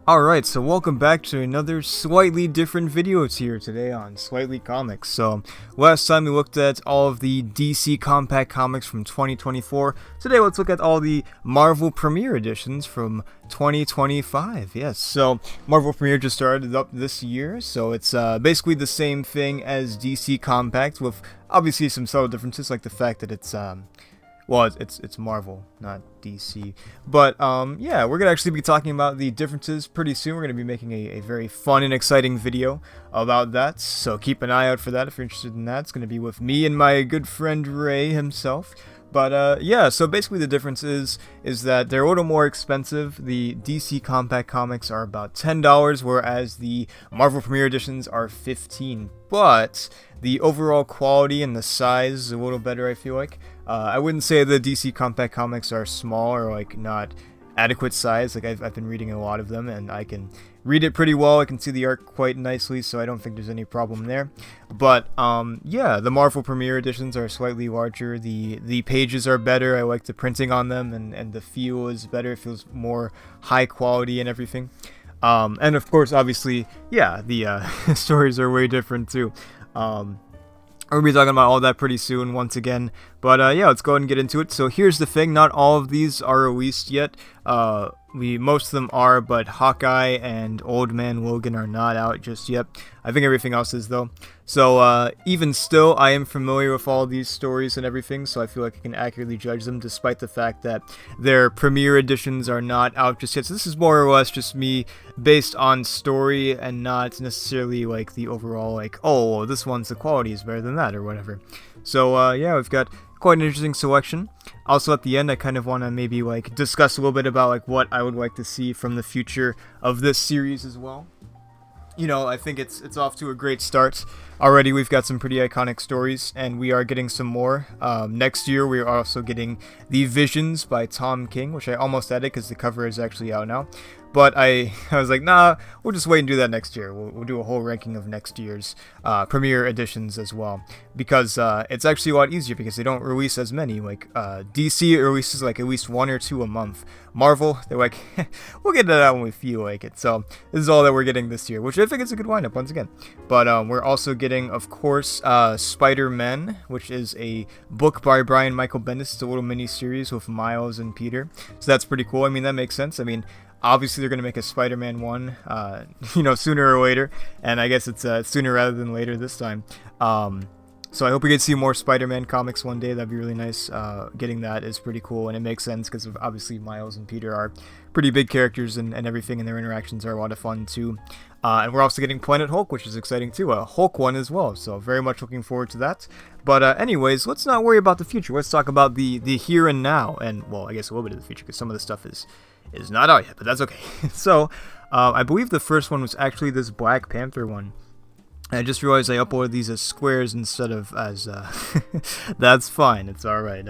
Alright, so welcome back to another slightly different video here today on Slightly Comics. So, last time we looked at all of the DC Compact Comics from 2024. Today let's look at all the Marvel Premiere Editions from 2025. Yes, so Marvel Premiere just started up this year, so it's basically the same thing as DC Compact with obviously some subtle differences, like the fact that it's it's Marvel, not DC. But, yeah, we're going to actually be talking about the differences pretty soon. We're going to be making a very fun and exciting video about that. So keep an eye out for that if you're interested in that. It's going to be with me and my good friend Ray himself. But, yeah, so basically the difference is that they're a little more expensive. The DC Compact Comics are about $10, whereas the Marvel Premiere Editions are $15. But the overall quality and the size is a little better, I feel like. I wouldn't say the DC Compact Comics are small or, like, not adequate size. Like, I've been reading a lot of them, and I can read it pretty well. I can see the art quite nicely, so I don't think there's any problem there. But, yeah, the Marvel Premiere Editions are slightly larger. The pages are better. I like the printing on them, and the feel is better. It feels more high quality and everything. And, of course, obviously, yeah, the stories are way different, too. We'll be talking about all that pretty soon once again. But yeah, let's go ahead and get into it. So here's the thing, not all of these are released yet. Most of them are, but Hawkeye and Old Man Logan are not out just yet. I think everything else is, though. So even still, I am familiar with all these stories and everything, so I feel like I can accurately judge them despite the fact that their premiere editions are not out just yet. So this is more or less just me based on story and not necessarily like the overall like, oh, well, this one's the quality is better than that or whatever. So yeah, we've got quite an interesting selection. Also at the end, I kind of want to maybe like discuss a little bit about like what I would like to see from the future of this series as well. You know, I think it's off to a great start. Already we've got some pretty iconic stories, and we are getting some more. Next year we are also getting The Visions by Tom King, which I almost added because the cover is actually out now. But I was like, nah, we'll just wait and do that next year. We'll do a whole ranking of next year's premiere editions as well. Because it's actually a lot easier because they don't release as many. Like, DC releases like at least 1 or 2 a month. Marvel, they're like, we'll get that out when we feel like it. So this is all that we're getting this year, which I think is a good lineup once again. But we're also getting, of course, Spider-Man, which is a book by Brian Michael Bendis. It's a little mini-series with Miles and Peter. So that's pretty cool. I mean, that makes sense. I mean, obviously, they're going to make a Spider-Man 1, you know, sooner or later. And I guess it's sooner rather than later this time. So I hope we get to see more Spider-Man comics one day. That'd be really nice. Getting that is pretty cool. And it makes sense because obviously Miles and Peter are pretty big characters and everything. And their interactions are a lot of fun, too. And we're also getting Planet Hulk, which is exciting, too. A Hulk one as well. So very much looking forward to that. But anyways, let's not worry about the future. Let's talk about the here and now. And, well, I guess a little bit of the future because some of the stuff is not out yet, but that's okay. So, I believe the first one was actually this Black Panther one. I just realized I uploaded these as squares instead of as, that's fine, it's alright.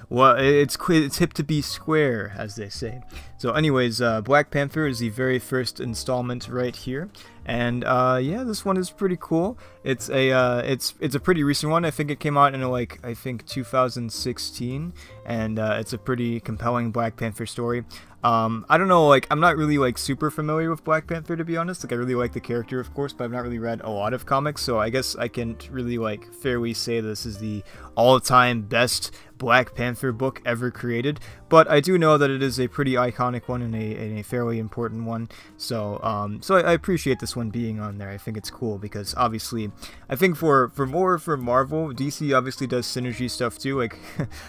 Well, it's hip to be square, as they say. So anyways, Black Panther is the very first installment right here. And, yeah, this one is pretty cool. It's a pretty recent one. I think it came out in, like, 2016. And, it's a pretty compelling Black Panther story. I don't know, like, I'm not really, like, super familiar with Black Panther, to be honest. Like, I really like the character, of course, but I've not really read a lot of comics, so I guess I can't really, like, fairly say this is the all-time best Black Panther book ever created, but I do know that it is a pretty iconic one and a fairly important one, so I appreciate this one being on there. I think it's cool, because obviously, I think for Marvel, DC obviously does synergy stuff too, like,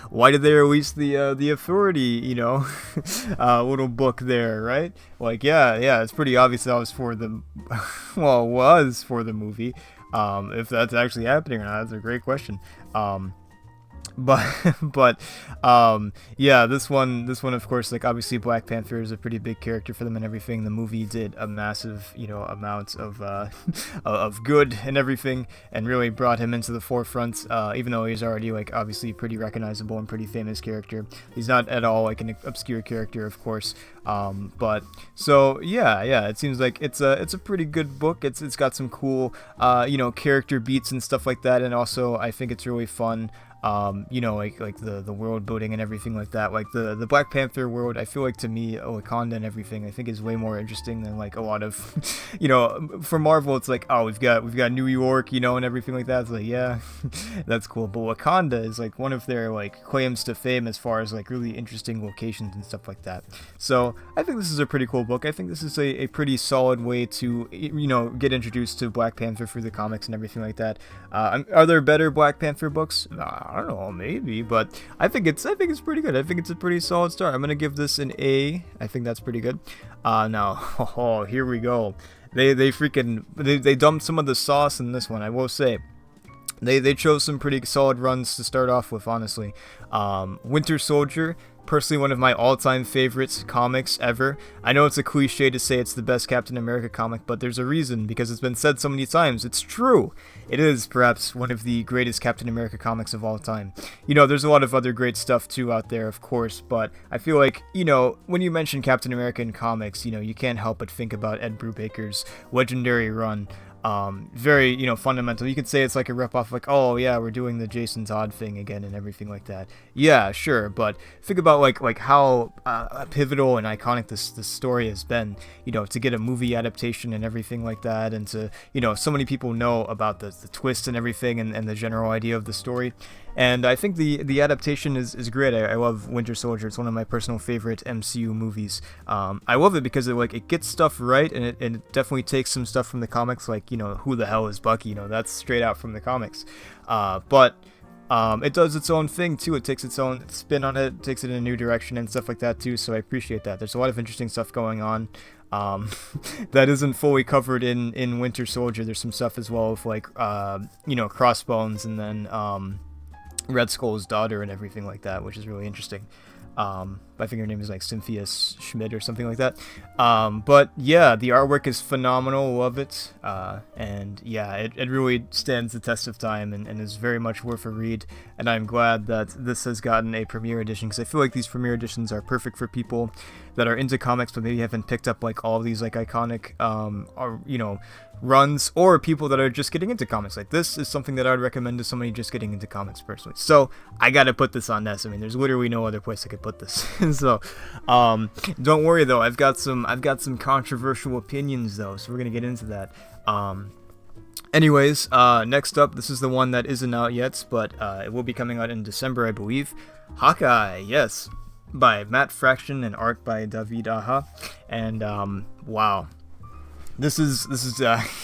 why did they release the Authority, you know, little book there, right? Like, yeah, it's pretty obvious that was for the, well, was for the movie. If that's actually happening or not, that's a great question. But yeah, this one of course, like, obviously Black Panther is a pretty big character for them and everything. The movie did a massive, you know, amount of of good and everything, and really brought him into the forefront, even though he's already, like, obviously pretty recognizable and pretty famous character. He's not at all like an obscure character, of course. But so yeah, it seems like it's a pretty good book. It's got some cool you know, character beats and stuff like that, and also I think it's really fun. You know, like the world building and everything like that. Like the Black Panther world, I feel like to me, Wakanda and everything, I think is way more interesting than like a lot of, you know, for Marvel, it's like, oh, we've got New York, you know, and everything like that. It's like, yeah, that's cool. But Wakanda is like one of their like claims to fame as far as like really interesting locations and stuff like that. So I think this is a pretty cool book. I think this is a pretty solid way to, you know, get introduced to Black Panther through the comics and everything like that. Are there better Black Panther books? I don't know, maybe, but I think it's pretty good. I think it's a pretty solid start. I'm gonna give this an A. I think that's pretty good. Now, oh, here we go. They dumped some of the sauce in this one. I will say. They chose some pretty solid runs to start off with, honestly. Winter Soldier, personally one of my all-time favorites comics ever. I know it's a cliche to say it's the best Captain America comic, but there's a reason, because it's been said so many times. It's true. It is perhaps one of the greatest Captain America comics of all time. You know, there's a lot of other great stuff too out there, of course, but I feel like, you know, when you mention Captain America in comics, you know, you can't help but think about Ed Brubaker's legendary run. Very, you know, fundamental. You could say it's like a ripoff, like, oh yeah, we're doing the Jason Todd thing again and everything like that. Yeah, sure, but think about like how pivotal and iconic this story has been, you know, to get a movie adaptation and everything like that, and to, you know, so many people know about the twist and everything, and the general idea of the story. And I think the adaptation is great. I love Winter Soldier. It's one of my personal favorite MCU movies. I love it because it gets stuff right, and it definitely takes some stuff from the comics, like, you know, who the hell is Bucky? You know, that's straight out from the comics. But it does its own thing too. It takes its own spin on it, takes it in a new direction and stuff like that too. So I appreciate that. There's a lot of interesting stuff going on. That isn't fully covered in Winter Soldier. There's some stuff as well with like you know, Crossbones, and then Red Skull's daughter and everything like that, which is really interesting. I think her name is like Cynthia Schmidt or something like that. But yeah, the artwork is phenomenal. Love it. And yeah, it really stands the test of time, and is very much worth a read. And I'm glad that this has gotten a premiere edition, because I feel like these premiere editions are perfect for people that are into comics but maybe haven't picked up like all these like iconic or, you know, runs, or people that are just getting into comics. Like, this is something that I would recommend to somebody just getting into comics personally. So I gotta put this on this. I mean, there's literally no other place I could put this. So don't worry though, I've got some controversial opinions though, so we're gonna get into that. Anyways, next up, this is the one that isn't out yet, but it will be coming out in December, I believe. Hawkeye, yes, by Matt Fraction and art by David Aja. And wow, this is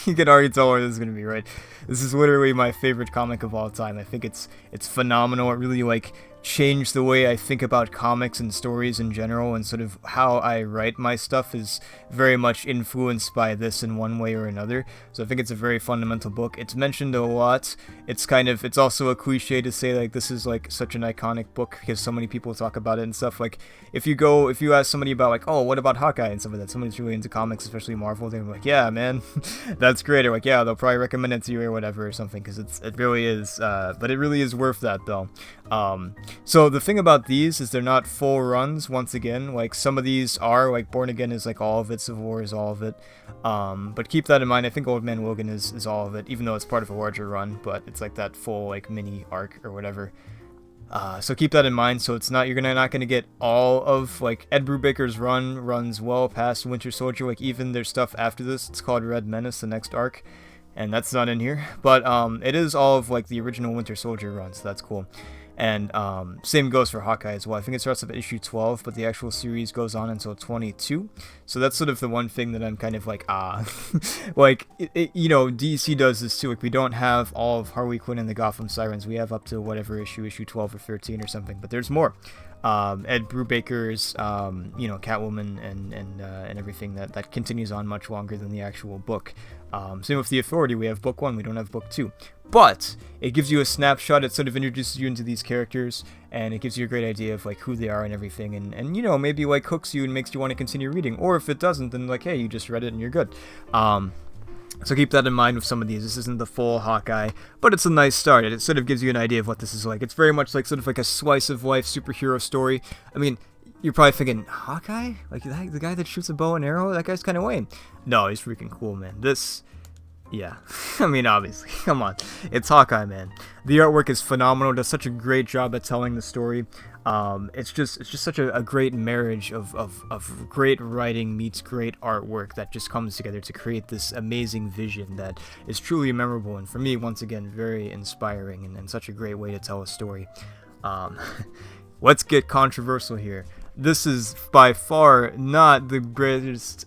you can already tell where this is gonna be, right? This is literally my favorite comic of all time. I think it's phenomenal. It really like changed the way I think about comics and stories in general, and sort of how I write my stuff is very much influenced by this in one way or another. So I think it's a very fundamental book. It's mentioned a lot. It's also a cliche to say like this is like such an iconic book because so many people talk about it and stuff. Like if you ask somebody about like, oh, what about Hawkeye and stuff like that, somebody's really into comics, especially Marvel, they're like, yeah, man, that's great. Or like, yeah, they'll probably recommend it to you or whatever or something, because it really is. But it really is worth that though. So the thing about these is they're not full runs, once again. Like, some of these are, like, Born Again is, like, all of it, Civil War is all of it. But keep that in mind. I think Old Man Logan is all of it, even though it's part of a larger run, but it's, like, that full, like, mini arc or whatever. So keep that in mind. So it's not, you're not gonna get all of, like, Ed Brubaker's runs well past Winter Soldier. Like, even there's stuff after this. It's called Red Menace, the next arc, and that's not in here. But it is all of, like, the original Winter Soldier run, so that's cool. And same goes for Hawkeye as well. I think it starts up at issue 12, but the actual series goes on until 22. So that's sort of the one thing that I'm kind of like, like, you know, DC does this too. Like, we don't have all of Harley Quinn and the Gotham Sirens. We have up to whatever issue 12 or 13 or something, but there's more. Ed Brubaker's, you know, Catwoman and everything that continues on much longer than the actual book. Same with the Authority. We have book 1. We don't have book 2. But it gives you a snapshot. It sort of introduces you into these characters, and it gives you a great idea of like who they are and everything, and you know, maybe like hooks you and makes you want to continue reading. Or if it doesn't, then like, hey, you just read it and you're good. So keep that in mind with some of these. This isn't the full Hawkeye, but it's a nice start. It sort of gives you an idea of what this is like. It's very much like sort of like a slice of life superhero story. I mean, you're probably thinking, Hawkeye? Like the guy that shoots a bow and arrow? That guy's kind of lame. No, he's freaking cool, man. This Yeah, I mean, obviously, come on, it's Hawkeye, man. The artwork is phenomenal. Does such a great job at telling the story. It's just such a great marriage of great writing meets great artwork that just comes together to create this amazing vision that is truly memorable, and for me, once again, very inspiring, and such a great way to tell a story. Um, let's get controversial here. This is by far not the greatest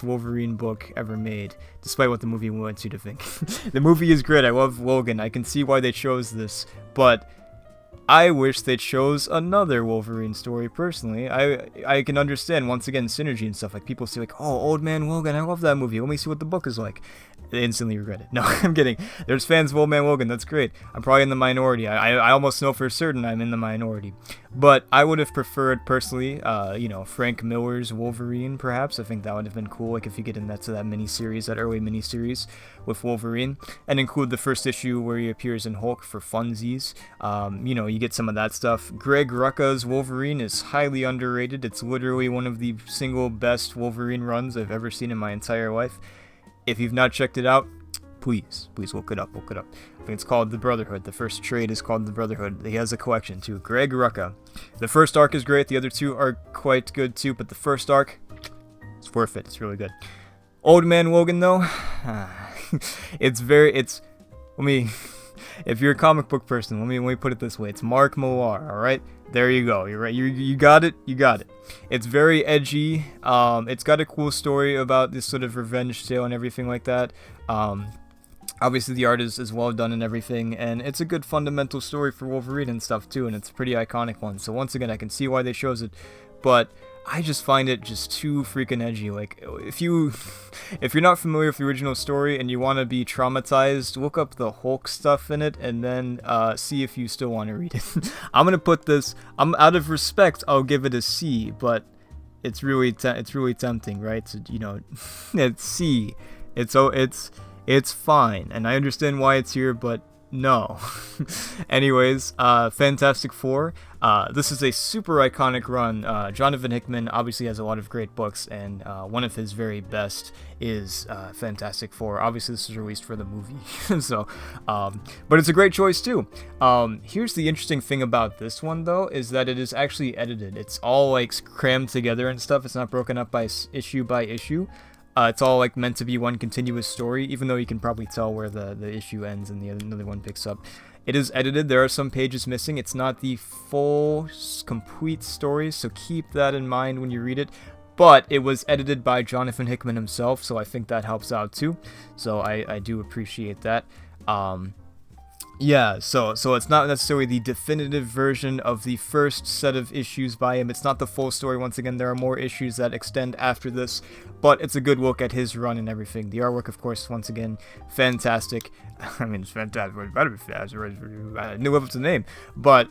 Wolverine book ever made, despite what the movie wants you to think. The movie is great. I love Logan. I can see why they chose this, but I wish they chose another Wolverine story. Personally, I can understand, once again, synergy and stuff. Like, people say, like, oh, Old Man Logan, I love that movie. Let me see what the book is like. They instantly regret it. No, I'm kidding. There's fans of Old Man Logan. That's great. I'm probably in the minority. I almost know for certain I'm in the minority. But I would have preferred, personally, Frank Miller's Wolverine, perhaps. I think that would have been cool, like, if you get into that miniseries, that early miniseries with Wolverine, and include the first issue where he appears in Hulk for funsies. You get some of that stuff. Greg Rucka's Wolverine is highly underrated. It's literally one of the single best Wolverine runs I've ever seen in my entire life. If you've not checked it out, please look it up. I think it's called The Brotherhood. The first trade is called The Brotherhood. He has a collection too. Greg Rucka. The first arc is great. The other two are quite good too, but the first arc, it's worth it. It's really good. Old Man Logan, though, if you're a comic book person, let me put it this way. It's Mark Millar, all right? There you go. You're right. You got it. You got it. It's very edgy. It's got a cool story about this sort of revenge tale and everything like that. Obviously, the art is well done and everything, and it's a good fundamental story for Wolverine and stuff too, and it's a pretty iconic one. So once again, I can see why they chose it, but I just find it just too freaking edgy. Like, if you're not familiar with the original story and you want to be traumatized, look up the Hulk stuff in it and then see if you still want to read it. I'm gonna put this. Out of respect, I'll give it a C, but it's really tempting, right? So, it's C. It's fine, and I understand why it's here, but no. Anyways, Fantastic Four. This is a super iconic run. Jonathan Hickman obviously has a lot of great books, and one of his very best is Fantastic Four. Obviously, this was released for the movie, so, but it's a great choice too. Here's the interesting thing about this one, though, is that it is actually edited. It's all like crammed together and stuff. It's not broken up by issue. It's all like meant to be one continuous story, even though you can probably tell where the issue ends and the other one picks up. It is edited. There are some pages missing. It's not the full, complete story, so keep that in mind when you read it. But it was edited by Jonathan Hickman himself, so I think that helps out too. So I do appreciate that. Yeah, so it's not necessarily the definitive version of the first set of issues by him. It's not the full story. Once again, there are more issues that extend after this, but it's a good look at his run and everything. The artwork, of course, once again, fantastic. I mean, it's fantastic. It better be fast. I knew up to the name, but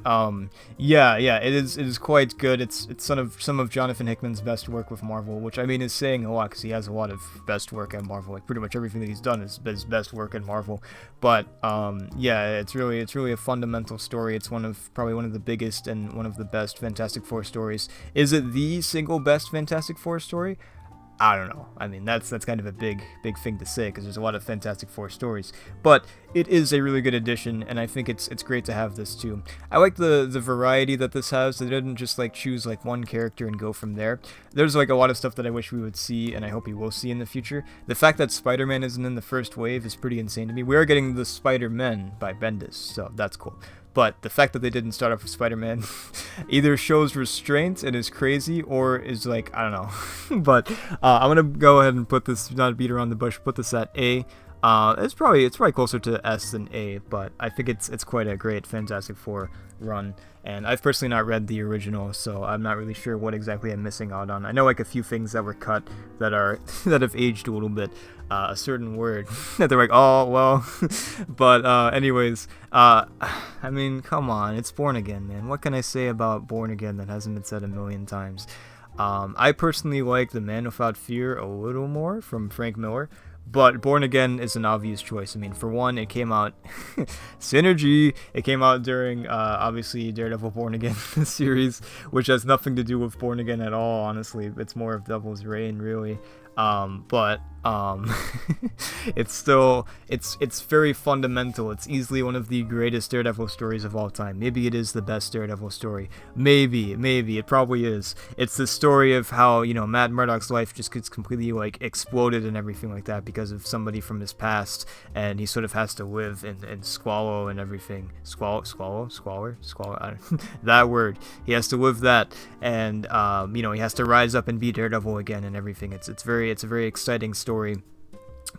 yeah, it is quite good. It's some of Jonathan Hickman's best work with Marvel, which I mean is saying a lot because he has a lot of best work at Marvel. Like, pretty much everything that he's done is his best work at Marvel. But yeah, it's really a fundamental story. It's probably one of the biggest and one of the best Fantastic Four stories. Is it the single best Fantastic Four story? I don't know. I mean, that's kind of a big thing to say because there's a lot of Fantastic Four stories, but it is a really good addition, and I think it's great to have this too. I like the variety that this has. They didn't just like choose like one character and go from there. There's like a lot of stuff that I wish we would see, and I hope we will see in the future. The fact that Spider-Man isn't in the first wave is pretty insane to me. We are getting the Spider-Men by Bendis, so that's cool. But the fact that they didn't start off with Spider-Man either shows restraint and is crazy, or is like, I don't know. But I'm gonna go ahead and put this, not beat around the bush, put this at A. It's probably closer to S than A, but I think it's quite a great Fantastic Four run. And I've personally not read the original, so I'm not really sure what exactly I'm missing out on. I know like a few things that were cut that have aged a little bit. A certain word that they're like, oh well. But anyways, I mean, come on, it's Born Again, man. What can I say about Born Again that hasn't been said a million times? I personally like The Man Without Fear a little more from Frank Miller. But Born Again is an obvious choice. I mean, for one, it came out synergy. It came out during obviously Daredevil Born Again series, which has nothing to do with Born Again at all. Honestly, it's more of Devil's Reign, really. But Um, it's very fundamental. It's easily one of the greatest Daredevil stories of all time. Maybe it is the best Daredevil story. Maybe it probably is. It's the story of how, you know, Matt Murdock's life just gets completely like exploded and everything like that because of somebody from his past, and he sort of has to live in squalor and everything. Squalor, that word. He has to live that, and you know, he has to rise up and be Daredevil again and everything. It's a very exciting story.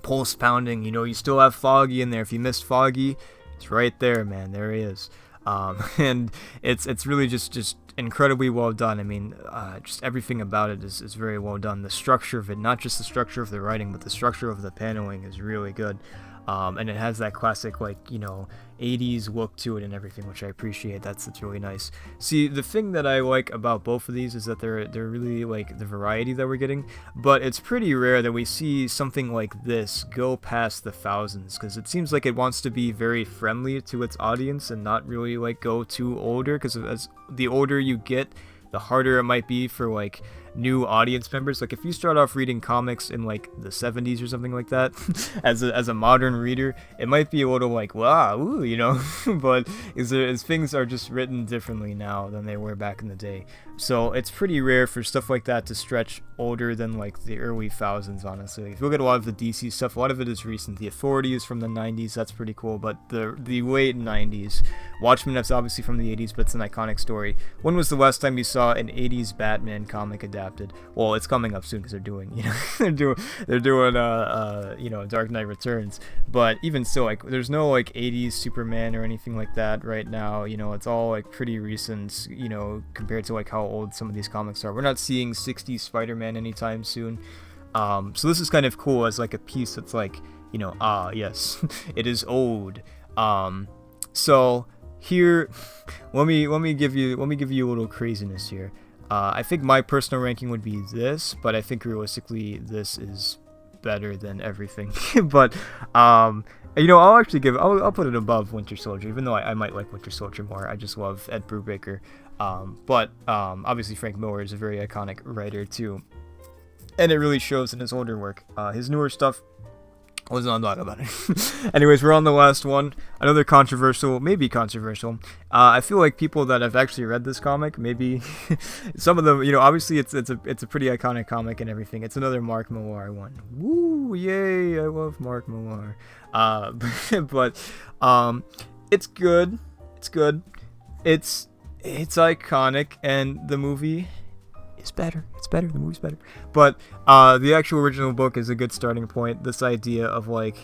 Pulse pounding, you know, you still have Foggy in there. If you missed Foggy, it's right there, man. There he is. And it's really just incredibly well done. I mean, just everything about it is very well done. The structure of it, not just the structure of the writing, but the structure of the paneling is really good. And it has that classic, like, you know, 80s look to it and everything, which I appreciate. That's really nice. See, the thing that I like about both of these is that they're really like the variety that we're getting, but it's pretty rare that we see something like this go past the thousands, because it seems like it wants to be very friendly to its audience and not really like go too older, because as the older you get, the harder it might be for like new audience members. Like if you start off reading comics in like the 70s or something like that, as a modern reader, it might be a little like, wow, ooh, you know. But as things are just written differently now than they were back in the day, so it's pretty rare for stuff like that to stretch older than like the early thousands. Honestly, if you look at a lot of the DC stuff, a lot of it is recent. The Authority is from the 90s, that's pretty cool, but the late 90s. Watchmen, that's obviously from the 80s, but it's an iconic story. When was the last time you saw an 80s Batman comic adapted? Well, it's coming up soon because they're doing, you know, they're doing you know, Dark Knight Returns. But even still, like, there's no like 80s Superman or anything like that right now. You know, it's all like pretty recent, you know, compared to like how old some of these comics are. We're not seeing 60s Spider-Man anytime soon. So this is kind of cool as like a piece that's like, you know, yes, it is old. So here, let me give you a little craziness here. I think my personal ranking would be this, but I think realistically this is better than everything. But you know, I'll put it above Winter Soldier, even though I might like Winter Soldier more. I just love Ed Brubaker. But obviously Frank Miller is a very iconic writer too, and it really shows in his older work. His newer stuff, let's not talk about it. Anyways, we're on the last one. Another controversial, maybe controversial. I feel like people that have actually read this comic, maybe some of them, you know, obviously it's a pretty iconic comic and everything. It's another Mark Millar one. Woo, yay! I love Mark Millar. But it's good. It's good. It's iconic, and the movie is better. It's better. The movie's better. But the actual original book is a good starting point. This idea of like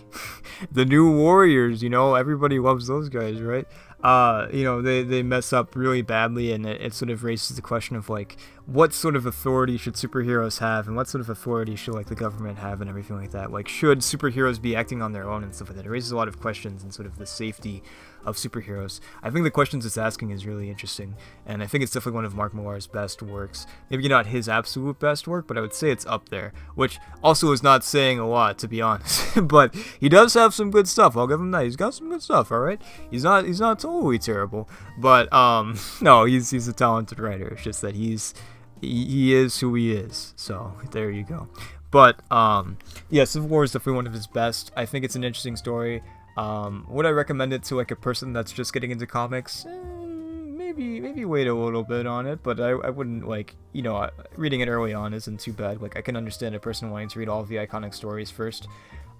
the New Warriors, you know, everybody loves those guys, right? You know, they mess up really badly, and it sort of raises the question of like, what sort of authority should superheroes have, and what sort of authority should like the government have, and everything like that. Like, should superheroes be acting on their own and stuff like that? It raises a lot of questions and sort of the safety of superheroes. I think the questions it's asking is really interesting, and I think it's definitely one of Mark Millar's best works. Maybe not his absolute best work, but I would say it's up there, which also is not saying a lot, to be honest. But he does have some good stuff. I'll give him that. He's got some good stuff, all right? He's not totally terrible, but no, he's a talented writer. It's just that he is who he is. So there you go. But yeah, Civil War is definitely one of his best. I think it's an interesting story. Would I recommend it to like a person that's just getting into comics? Maybe wait a little bit on it, but I wouldn't, like, you know, reading it early on isn't too bad. Like, I can understand a person wanting to read all of the iconic stories first.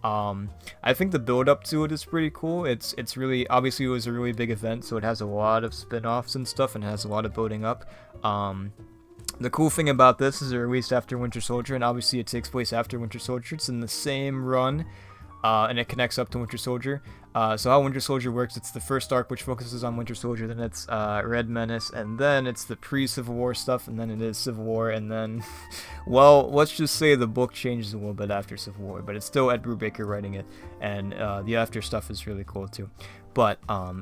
I think the build up to it is pretty cool. It's really, obviously it was a really big event, so it has a lot of spin-offs and stuff, and has a lot of building up. The cool thing about this is it released after Winter Soldier, and obviously it takes place after Winter Soldier. It's in the same run, and it connects up to Winter Soldier. So how Winter Soldier works, it's the first arc which focuses on Winter Soldier, then it's Red Menace, and then it's the pre-Civil War stuff, and then it is Civil War, and then, well, let's just say the book changes a little bit after Civil War, but it's still Ed Brubaker writing it, and the after stuff is really cool too. But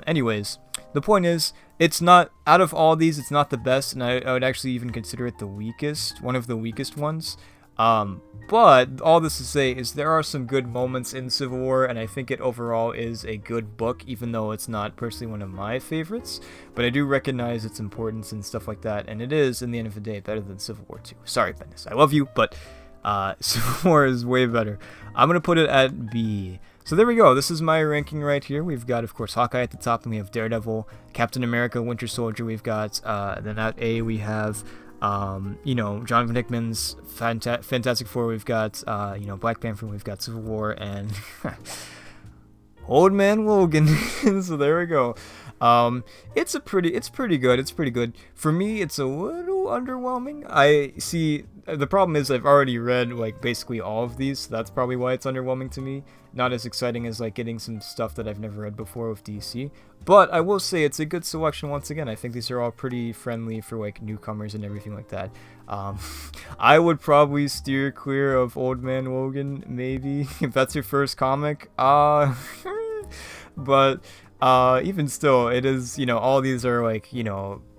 anyways, the point is, it's not, out of all these, it's not the best, and I would actually even consider it the weakest, one of the weakest ones. But all this to say is there are some good moments in Civil War, and I think it overall is a good book, even though it's not personally one of my favorites. But I do recognize its importance and stuff like that, and it is, in the end of the day, better than Civil War 2. Sorry, Bendis, I love you, but Civil War is way better. I'm going to put it at B. So there we go. This is my ranking right here. We've got, of course, Hawkeye at the top, and we have Daredevil, Captain America, Winter Soldier. We've got, then at A, we have, Jonathan Hickman's Fantastic Four. We've got, Black Panther. We've got Civil War, and Old Man Logan. So there we go. It's pretty good. It's pretty good. For me, it's a little underwhelming. I see. The problem is I've already read like basically all of these, so that's probably why it's underwhelming to me. Not as exciting as like getting some stuff that I've never read before with DC. But I will say it's a good selection once again. I think these are all pretty friendly for like newcomers and everything like that. I would probably steer clear of Old Man Logan, maybe, if that's your first comic. But even still, it is, all these are like,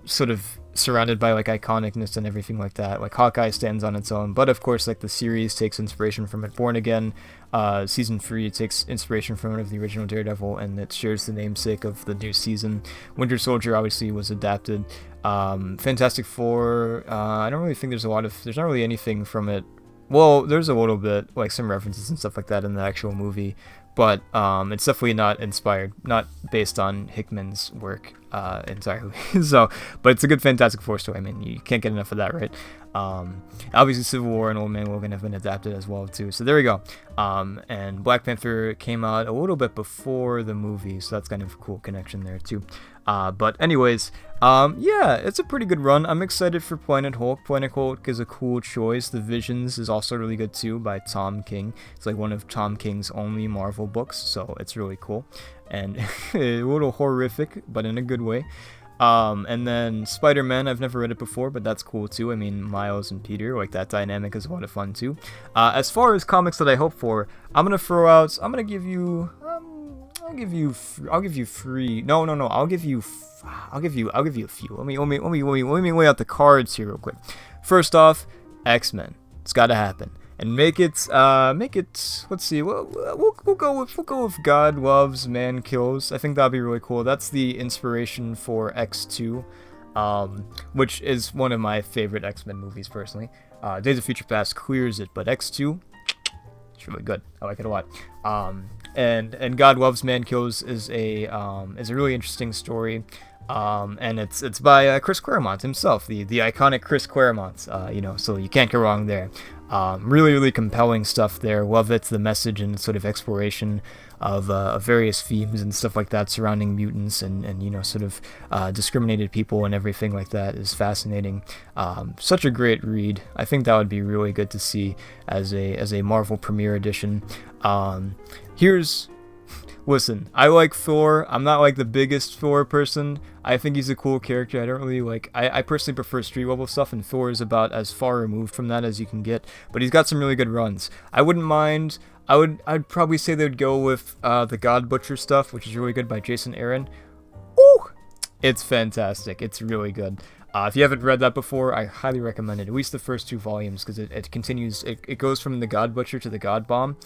sort of surrounded by like iconicness and everything like that. Like Hawkeye stands on its own, but of course like the series takes inspiration from it. Born Again, season 3 takes inspiration from it of the original Daredevil, and it shares the namesake of the new season. Winter Soldier obviously was adapted. Fantastic Four, I don't really think there's not really anything from it. Well, there's a little bit, like some references and stuff like that in the actual movie, but it's definitely not based on Hickman's work entirely. But it's a good Fantastic Four story. I mean, you can't get enough of that, right? Obviously, Civil War and Old Man Logan have been adapted as well too. So there we go. And Black Panther came out a little bit before the movie, so that's kind of a cool connection there too. But anyways, yeah, it's a pretty good run. I'm excited for Planet Hulk. Planet Hulk is a cool choice. The Visions is also really good too, by Tom King. It's like one of Tom King's only Marvel books, so it's really cool. And a little horrific, but in a good way. And then Spider-Man, I've never read it before, but that's cool too. I mean, Miles and Peter, like that dynamic is a lot of fun too. As far as comics that I hope for, I'll give you a few. Let me lay out the cards here real quick. First off, X-Men. It's got to happen. And make it. Let's see. We'll go with God Loves, Man Kills. I think that'd be really cool. That's the inspiration for X2, which is one of my favorite X-Men movies personally. Days of Future Past clears it, but X2, it's really good. I like it a lot. And God Loves, Man Kills is a really interesting story. And it's by Chris Claremont himself, the iconic Chris Claremont. So you can't go wrong there. Really compelling stuff there. Love it. The message and sort of exploration of various themes and stuff like that surrounding mutants and sort of discriminated people and everything like that is fascinating. Such a great read. I think that would be really good to see as a Marvel Premiere Edition. Listen, I like Thor. I'm not like the biggest Thor person. I think he's a cool character. I don't really like. I personally prefer street level stuff, and Thor is about as far removed from that as you can get. But he's got some really good runs. I wouldn't mind. I'd probably say they'd go with the God Butcher stuff, which is really good by Jason Aaron. Ooh, it's fantastic. It's really good. If you haven't read that before, I highly recommend it. At least the first 2 volumes, because it continues. It goes from the God Butcher to the God Bomb.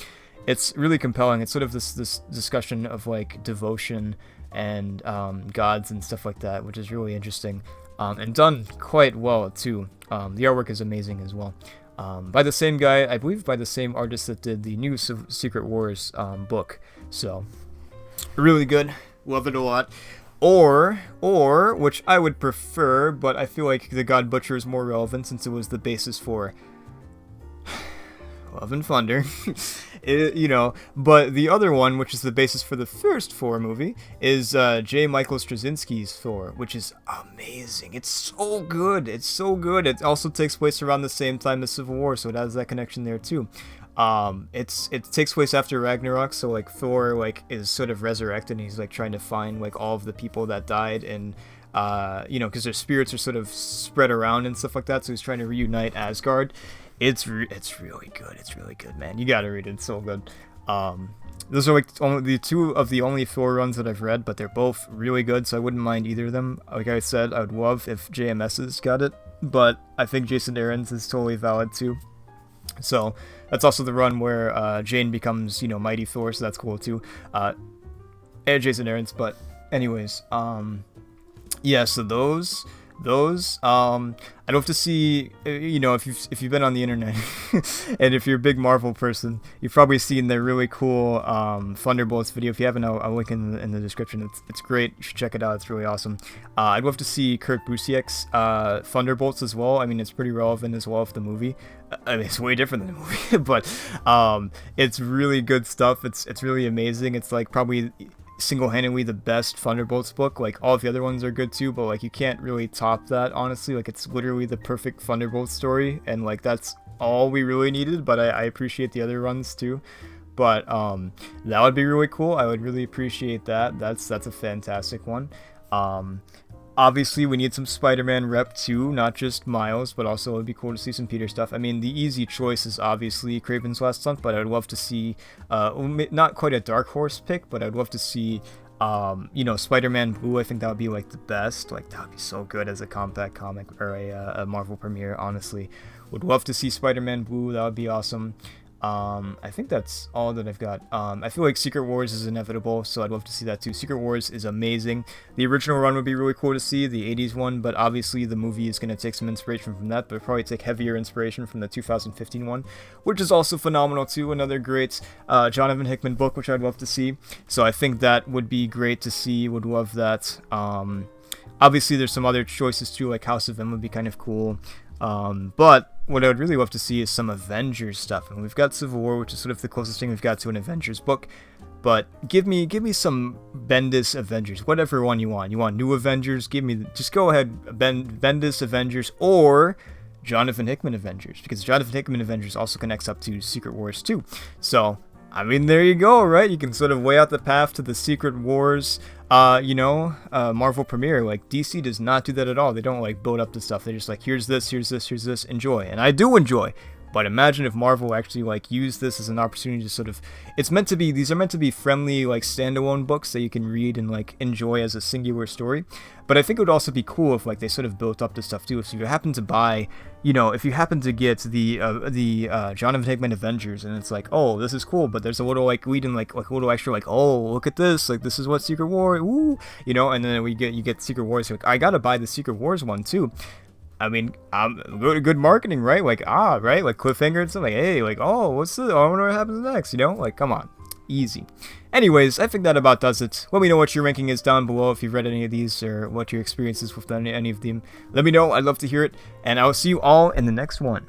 It's really compelling. It's sort of this discussion of like devotion and gods and stuff like that, which is really interesting and done quite well too. The artwork is amazing as well. By the same guy, I believe, by the same artist that did the new Secret Wars book. So really good. Love it a lot. Or which I would prefer, but I feel like the God Butcher is more relevant since it was the basis for Love and Thunder. But the other one, which is the basis for the first Thor movie, is J. Michael Straczynski's Thor, which is amazing. It's so good. It's so good. It also takes place around the same time as Civil War, so it has that connection there too. It takes place after Ragnarok, so like Thor is sort of resurrected, and he's like trying to find like all of the people that died, and because their spirits are sort of spread around and stuff like that, so he's trying to reunite Asgard. It's really good. It's really good, man. You gotta read it. It's so good. Those are like only the only Thor runs that I've read, but they're both really good, so I wouldn't mind either of them. Like I said, I would love if JMS's got it, but I think Jason Aaron's is totally valid too. So that's also the run where Jane becomes, Mighty Thor, so that's cool too. And Jason Aaron's, but anyways, yeah, so those those. I'd love to see, you know, if you've been on the internet, and if you're a big Marvel person, you've probably seen their really cool Thunderbolts video. If you haven't, I'll link in the description. It's great. You should check it out. It's really awesome. I'd love to see Kurt Busiek's Thunderbolts as well. I mean, it's pretty relevant as well for the movie. I mean, it's way different than the movie, but it's really good stuff. It's really amazing. It's like probably single-handedly the best Thunderbolts book. Like, all of the other ones are good too, but like you can't really top that, honestly. Like, it's literally the perfect Thunderbolts story, and like that's all we really needed. But I appreciate the other runs too. But that would be really cool. I would really appreciate that. That's a fantastic one. Obviously, we need some Spider-Man rep too, not just Miles, but also it would be cool to see some Peter stuff. I mean, the easy choice is obviously Craven's Last Hunt, but I would love to see, not quite a dark horse pick, but I'd love to see, you know, Spider-Man Blue. I think that would be like the best. Like, that would be so good as a compact comic or a Marvel premiere, honestly. Would love to see Spider-Man Blue. That would be awesome. I think that's all that I've got. I feel like Secret Wars is inevitable, so I'd love to see that too. Secret Wars is amazing. The original run would be really cool to see, the 80s one, but obviously the movie is going to take some inspiration from that, but probably take heavier inspiration from the 2015 one, which is also phenomenal too. Another great Jonathan Hickman book, which I'd love to see. So I think that would be great to see. Would love that. Obviously there's some other choices too, like House of M would be kind of cool. But what I would really love to see is some Avengers stuff, and we've got Civil War, which is sort of the closest thing we've got to an Avengers book. But give me some Bendis Avengers, whatever one you want. You want New Avengers? Just go ahead, Bendis Avengers or Jonathan Hickman Avengers, because Jonathan Hickman Avengers also connects up to Secret Wars too. So I mean, there you go, right? You can sort of weigh out the path to the Secret Wars, you know, Marvel premiere. Like, DC does not do that at all. They don't, like, build up the stuff. They're just like, here's this, here's this, here's this, enjoy. And I do enjoy. But imagine if Marvel actually, like, used this as an opportunity to sort of... these are meant to be friendly, like, standalone books that you can read and, like, enjoy as a singular story. But I think it would also be cool if, like, they sort of built up this stuff, too. So if you happen to buy, you know, if you happen to get the Jonathan Hickman Avengers, and it's like, oh, this is cool, but there's a little, like, lead in, like a little extra, like, oh, look at this, like, this is what Secret War, ooh, you know, and then you get Secret Wars, like, I gotta buy the Secret Wars one, too. I mean, good marketing, right? Like, right? Like, cliffhanger and stuff. Like, hey, like, oh, what's this? I wonder what happens next, you know? Like, come on. Easy. Anyways, I think that about does it. Let me know what your ranking is down below if you've read any of these or what your experiences with any of them. Let me know. I'd love to hear it. And I will see you all in the next one.